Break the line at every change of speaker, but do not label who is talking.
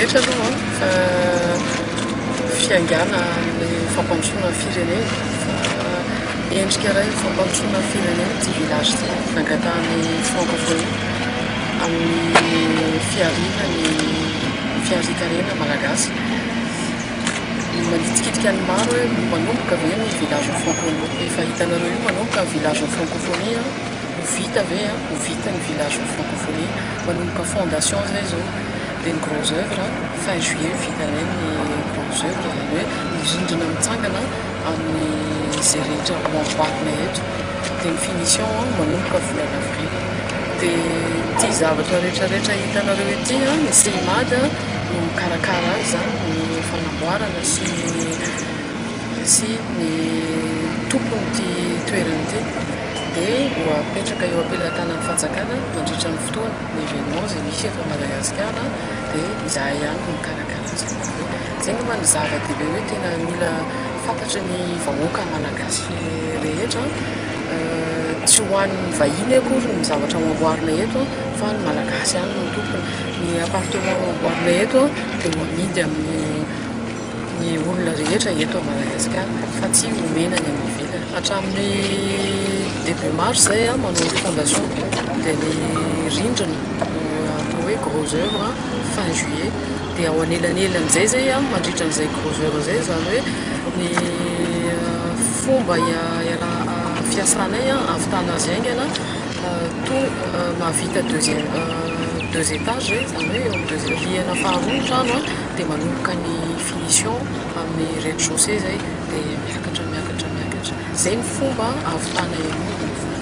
rehetra aloha fa fiangana ny fampandrosoana firenena fa endrika iray fampandrosoana firenena ty village ty nangatahany francophonie amin'ny fiarikarena malagasy manitikitika ny maro hoe manomboka ve ny village francophonie efa hitanareo io manomboka ny village francophonie ho vita ve ho vita ny village francophonie manomboka fondation zay zao dia ny gros œuvre fin juillet vita ny gros œuvre zany hoe ny rindrina mitsangana amin'izay rehetra mamboarina eto dia ny finition manomboka volana avril dia ty zavatra rehetrarehetra hitanareo ety ny CIMAD no mikarakara azy zany ny fanamboarana sy ny tompony ty toerana ty dia ho apetraka eo ampelantanan'ny fanjakana mandritra ny fotoana ny événement zay misy eto Madagasikara dia izahay ihany no mikarakara azy zay no ny zava-dehibe hoe tena mila fantatry ny vahoaka malagasy rehetra tsy ho an'ny vahiny akory ny zavatra mamboarina eto fa ny malagasy ihany no tompony ny appartement mamboarina eto dia ho amidy amin'ny olona rehetra eto Madagasikara fa tsy homena ny amin'ny ivelany hatramin'ny début mars zay manao fondation dia ny rindrina atao hoe gros œuvre fin juillet dia ao anelanelan'izay zay mandritra n'izay gros œuvre zay zany hoe ny fomba fiasanay ahavitana azy aingana to mahavita deux étages zany hoe eo amin'ny rihana faharoa ny trano dia manomboka ny finition amin'ny rez-de-chaussée zay dia miakatra zay ny fomba ahavitana io